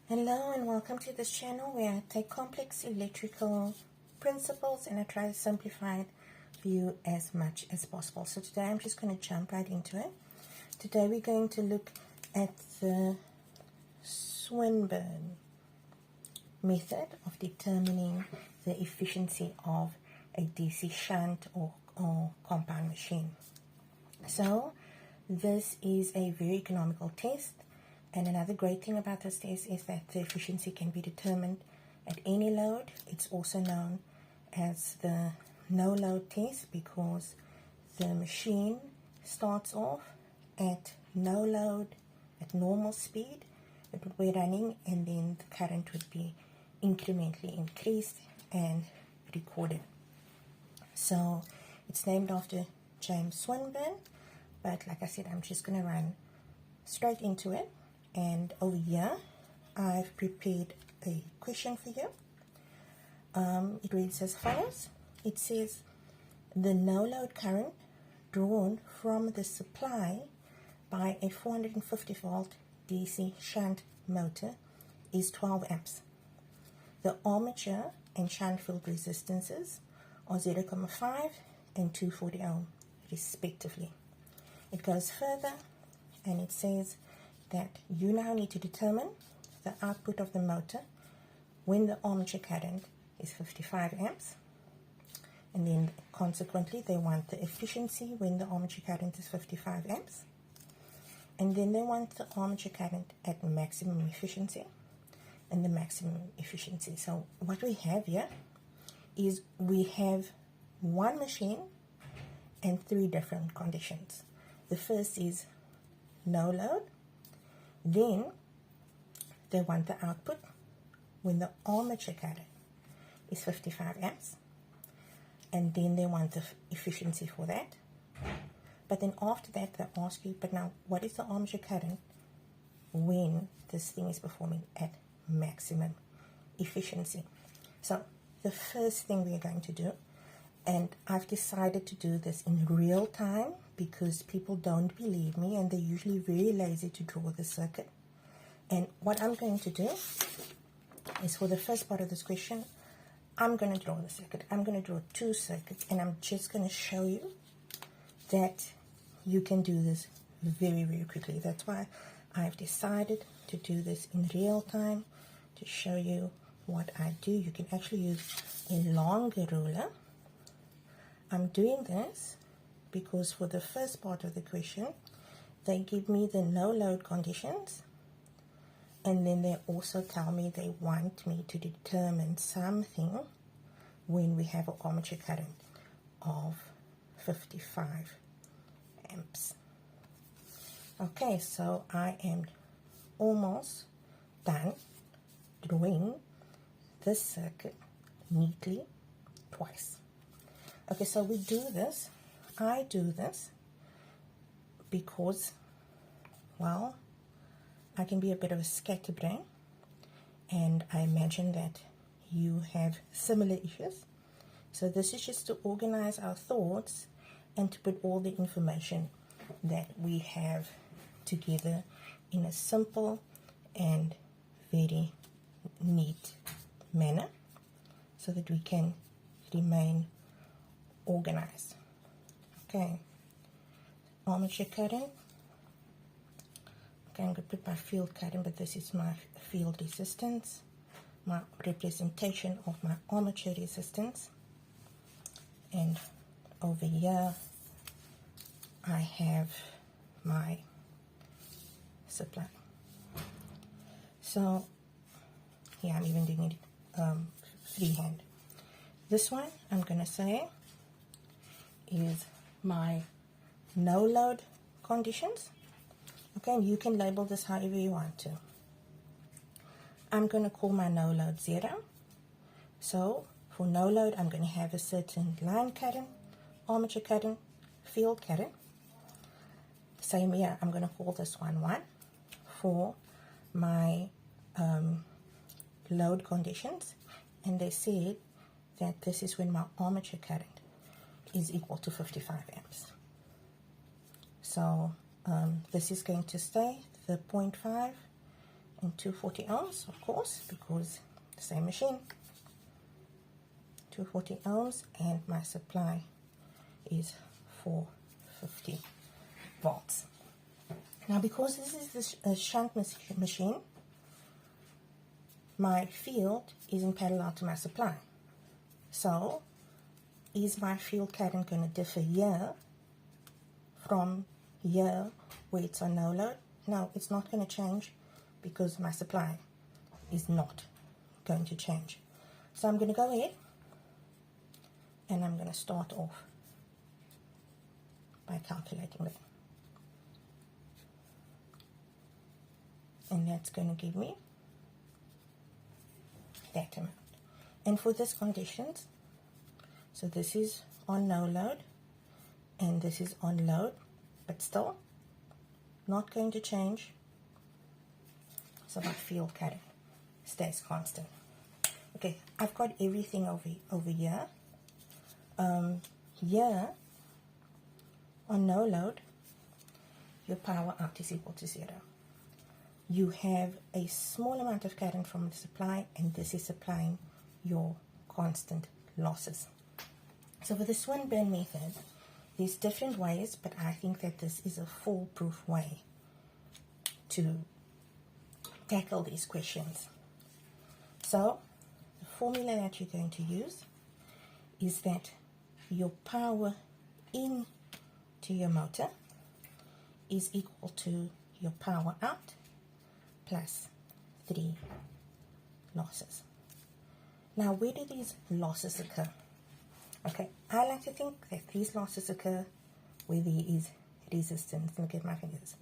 Hello and welcome to this channel where I take complex electrical principles and I try to simplify it for you as much as possible. So today I'm just going to jump right into it. Today we're going to look at the Swinburne method of determining the efficiency of a DC shunt or compound machine. So this is a very economical test. And another great thing about this test is that the efficiency can be determined at any load. It's also known as the no load test because the machine starts off at no load, at normal speed. It would be running and then the current would be incrementally increased and recorded. So it's named after James Swinburne, but like I said, I'm just going to run straight into it. And over here, I've prepared a question for you. It reads as follows. It says, the no-load current drawn from the supply by a 450 volt DC shunt motor is 12 amps. The armature and shunt field resistances are 0.5 and 240 ohm, respectively. It goes further and it says that you now need to determine the output of the motor when the armature current is 55 amps, and then consequently they want the efficiency when the armature current is 55 amps, and then they want the armature current at maximum efficiency and the maximum efficiency. So what we have here is we have one machine and three different conditions. The first is no load. Then they want the output when the armature current is 55 amps, and then they want the efficiency for that. But then after that they ask you, but now what is the armature current when this thing is performing at maximum efficiency? So the first thing we are going to do, and I've decided to do this in real time because people don't believe me and they're usually very lazy to draw the circuit. And what I'm going to do is, for the first part of this question, I'm going to draw the circuit. I'm going to draw two circuits, and I'm just going to show you that you can do this very, very quickly. That's why I've decided to do this in real time, to show you what I do. You can actually use a longer ruler. I'm doing this because for the first part of the question, they give me the no load conditions, and then they also tell me they want me to determine something when we have an armature current of 55 amps. Okay, so I am almost done drawing this circuit neatly twice. Okay, so we do this. I do this because, well, I can be a bit of a scatterbrain, and I imagine that you have similar issues. So this is just to organize our thoughts and to put all the information that we have together in a simple and very neat manner so that we can remain organized. Okay, armature current. Okay, I'm going to put my field current, but this is my field resistance, my representation of my armature resistance. And over here I have my supply. So here I'm even doing it freehand. This one I'm going to say is my no load conditions. Okay, and you can label this however you want to. I'm going to call my no load 0. So for no load, I'm going to have a certain line current, armature current, field current. Same here, I'm going to call this one 1 for my load conditions. And they said that this is when my armature current is equal to 55 amps. So this is going to stay the 0.5 and 240 ohms, of course, because the same machine. 240 ohms, and my supply is 450 volts. Now, because this is a shunt machine, my field is in parallel to my supply. So, is my field current going to differ here from here where it's on no load? No, it's not going to change because my supply is not going to change. So I'm going to go ahead and I'm going to start off by calculating that. And that's going to give me that amount. And for this conditions, so this is on no load and this is on load, but still not going to change. So my field current stays constant. Okay, I've got everything over here. Here on no load, your power out is equal to 0. You have a small amount of current from the supply, and this is supplying your constant losses. So for the Swinburne method, there's different ways, but I think that this is a foolproof way to tackle these questions. So the formula that you're going to use is that your power in to your motor is equal to your power out plus 3 losses. Now, where do these losses occur? Okay, I like to think that these losses occur where there is resistance. Look at my fingers.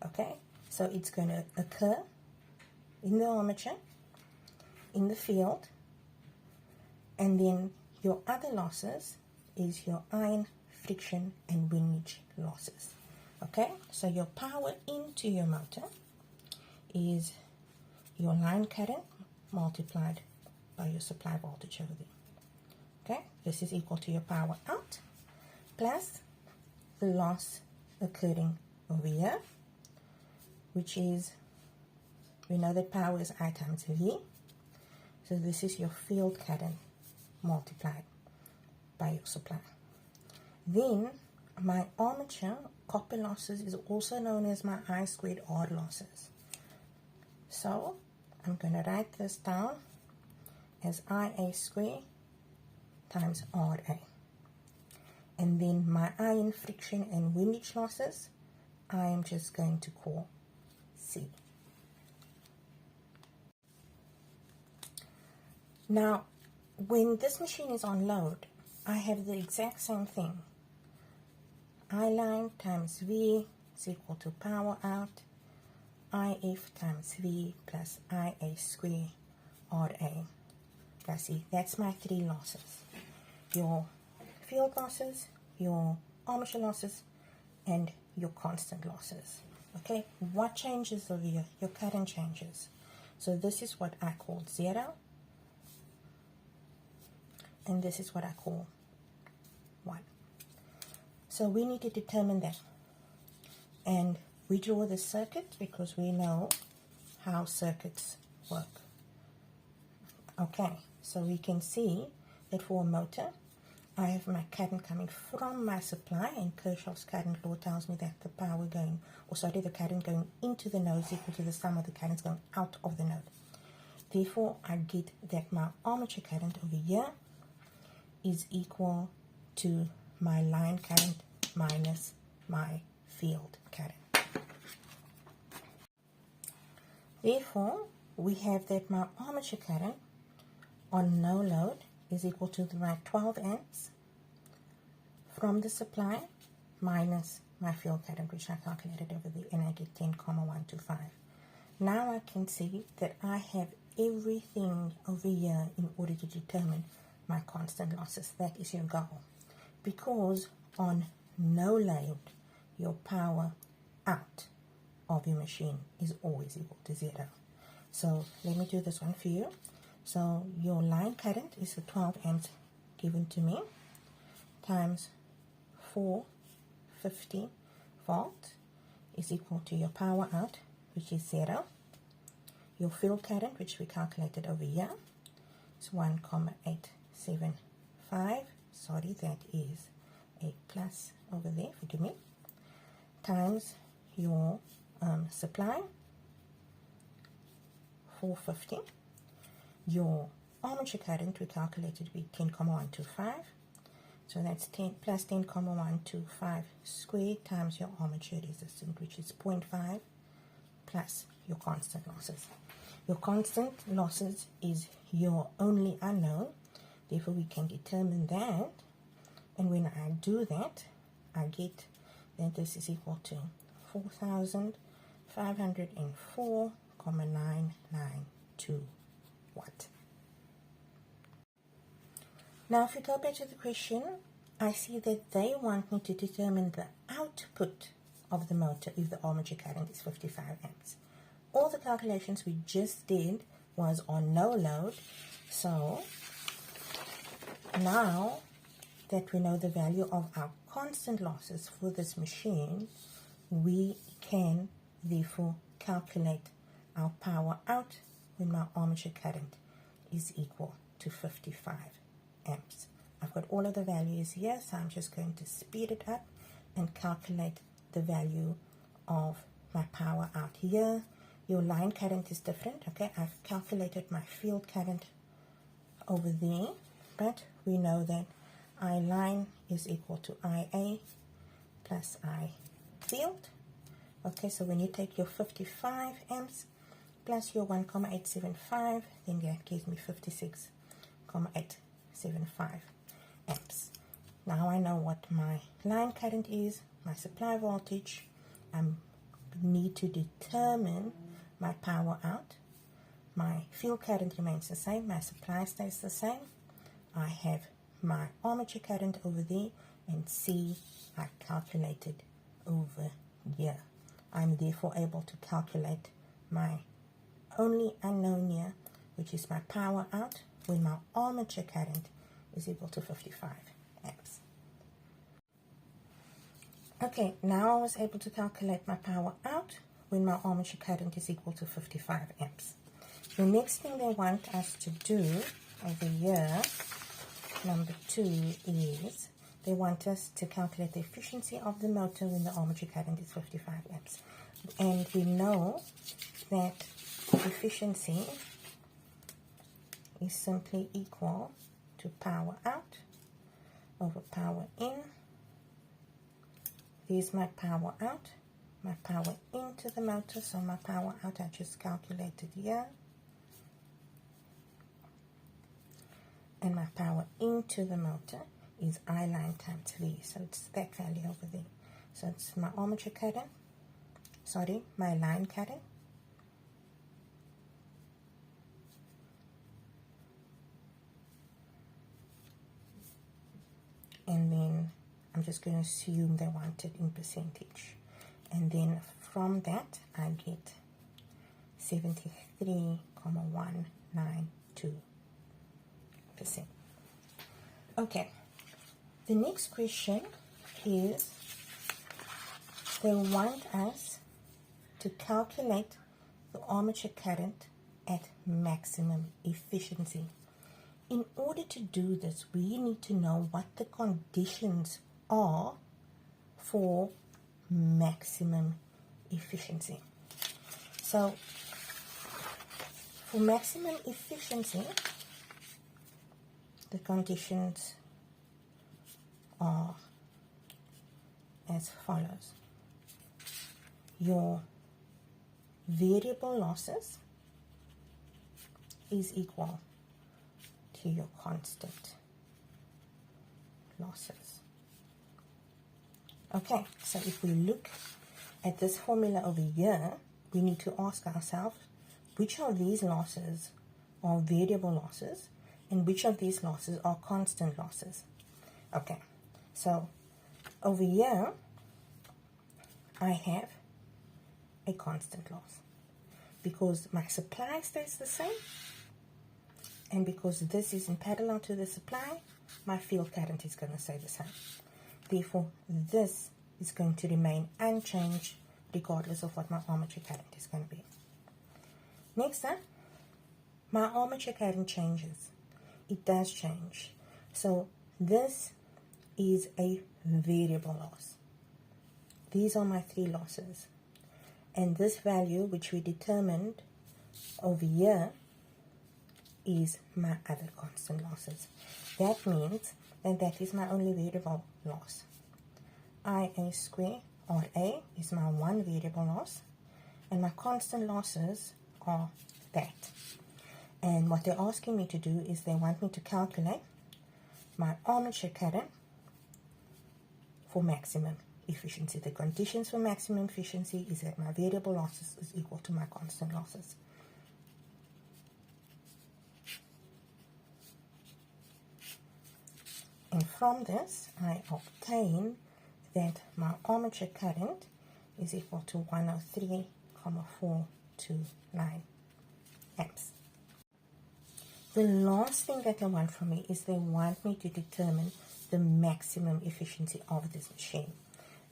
Okay, so it's going to occur in the armature, in the field, and then your other losses is your iron, friction, and windage losses. Okay, so your power into your motor is your line current multiplied by your supply voltage over there. Okay, this is equal to your power out plus the loss occurring over here, which is, we know that power is I times V. So this is your field current multiplied by your supply. Then my armature copper losses is also known as my I squared R losses. So I'm going to write this down as IA squared times RA. And then my iron, friction, and windage losses, I am just going to call C. Now, when this machine is on load, I have the exact same thing. I line times V is equal to power out, IF times V plus IA squared RA plus C. That's my 3 losses. Your field losses, your armature losses, and your constant losses. Okay, what changes over here? Your current changes. So this is what I call 0, and this is what I call 1. So we need to determine that. And we draw the circuit because we know how circuits work. Okay, so we can see that for a motor, I have my current coming from my supply, and Kirchhoff's current law tells me that the power going, the current going into the node is equal to the sum of the currents going out of the node. Therefore, I get that my armature current over here is equal to my line current minus my field current. Therefore, we have that my armature current on no load is equal to my 12 amps from the supply minus my field current, which I calculated over there, and I get 10,125. Now I can see that I have everything over here in order to determine my constant losses. That is your goal. Because on no load, your power out of your machine is always equal to 0. So let me do this one for you. So your line current is the 12 amps given to me times 450 volt is equal to your power out, which is 0, your field current, which we calculated over here, is 1,875. Sorry, that is a plus over there, forgive me, times your supply, 450. Your armature current we calculated to be 10,125. So that's 10 plus 10,125 squared times your armature resistance, which is 0.5, plus your constant losses. Your constant losses is your only unknown, therefore we can determine that, and when I do that, I get that this is equal to 4,504,992 watt. Now if we go back to the question, I see that they want me to determine the output of the motor if the armature current is 55 amps. All the calculations we just did was on no load, so now that we know the value of our constant losses for this machine, we can therefore calculate our power out when my armature current is equal to 55 amps. I've got all of the values here, so I'm just going to speed it up and calculate the value of my power out here. Your line current is different, okay? I've calculated my field current over there, but we know that I line is equal to IA plus I field. Okay, so when you take your 55 amps plus your 1,875, then that gives me 56,875 amps. Now I know what my line current is, my supply voltage. I need to determine my power out. My field current remains the same, my supply stays the same. I have my armature current over there, and C I calculated over here. I'm therefore able to calculate my only unknown here, which is my power out when my armature current is equal to 55 amps. Okay, now I was able to calculate my power out when my armature current is equal to 55 amps. The next thing they want us to do over here, number 2, is they want us to calculate the efficiency of the motor when the armature current is 55 amps. And we know that efficiency is simply equal to power out over power in. There's my power out, my power into the motor, so my power out I just calculated here. And my power into the motor is I line times V, so it's that value over there. So it's my armature current, sorry, my line current, and then I'm just going to assume they want it in percentage, and then from that I get 73,192%. Okay, the next question is they want us to calculate the armature current at maximum efficiency. In order to do this, we need to know what the conditions are for maximum efficiency. So for maximum efficiency, the conditions are as follows. Your variable losses is equal to your constant losses. Okay, so if we look at this formula over here, we need to ask ourselves which of these losses are variable losses and which of these losses are constant losses. Okay, so over here I have a constant loss because my supply stays the same, and because this is in parallel to the supply, my field current is going to stay the same. Therefore, this is going to remain unchanged regardless of what my armature current is going to be. Next up, my armature current changes. It does change. So this is a variable loss. These are my 3 losses. And this value, which we determined over here, is my other constant losses. That means that is my only variable loss. IA square RA is my one variable loss, and my constant losses are that. And what they're asking me to do is they want me to calculate my armature current for maximum efficiency. The conditions for maximum efficiency is that my variable losses is equal to my constant losses. And from this, I obtain that my armature current is equal to 103,429 amps. The last thing that they want from me is they want me to determine the maximum efficiency of this machine.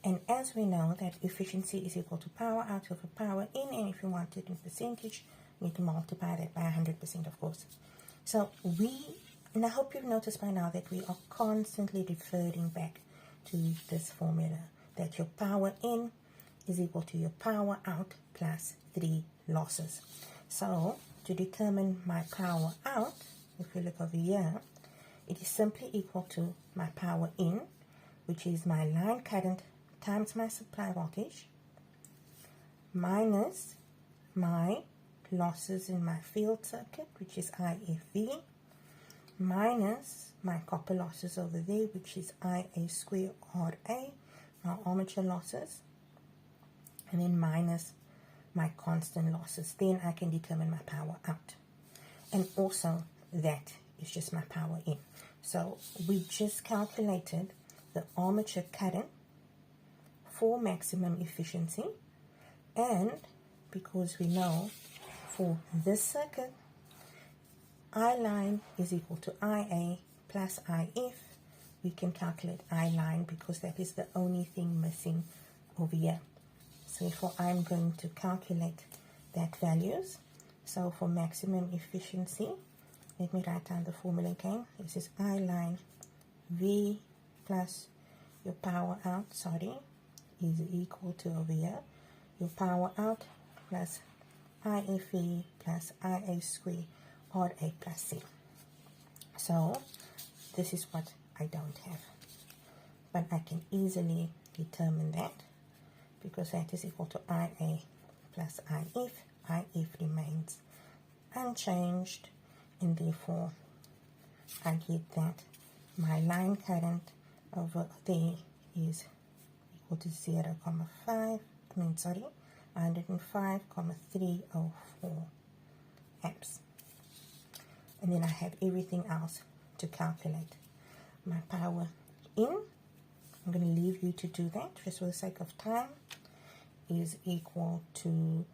And as we know that efficiency is equal to power out over power in, and if you want it in percentage, you need to multiply that by 100%, of course. So and I hope you've noticed by now that we are constantly referring back to this formula, that your power in is equal to your power out plus 3 losses. So to determine my power out, if you look over here, it is simply equal to my power in, which is my line current times my supply voltage, minus my losses in my field circuit, which is IFV, minus my copper losses over there, which is IA square RA, my armature losses, and then minus my constant losses. Then I can determine my power out. And also that is just my power in. So we just calculated the armature current for maximum efficiency, and because we know for this circuit I line is equal to IA plus IF, we can calculate I line because that is the only thing missing over here. So therefore I'm going to calculate that values. So for maximum efficiency, let me write down the formula again. This is I line V plus your power out, is equal to over here your power out plus IFE plus IA square RA plus C. So this is what I don't have, but I can easily determine that because that is equal to IA plus IF. IF remains unchanged, and therefore I get that my line current over there is equal to 105,304 amps. And then I have everything else to calculate. My power in, I'm going to leave you to do that just for the sake of time, is equal to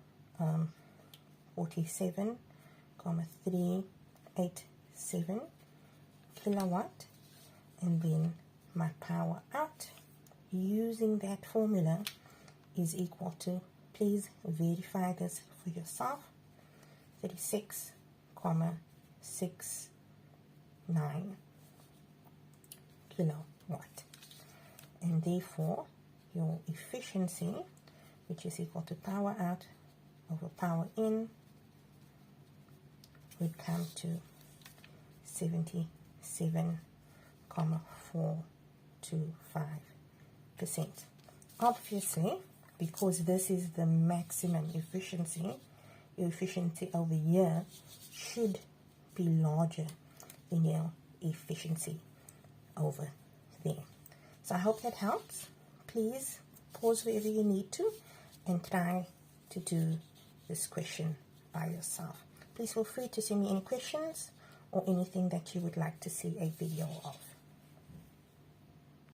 47,387 kilowatt. And then my power out using that formula is equal to, please verify this for yourself, 36,69 kilowatt. And therefore your efficiency, which is equal to power out over power in, would come to 77,425%. Obviously, because this is the maximum efficiency, your efficiency over here should be larger than your efficiency over there. So I hope that helps. Please pause wherever you need to and try to do this question by yourself. Please feel free to send me any questions or anything that you would like to see a video of.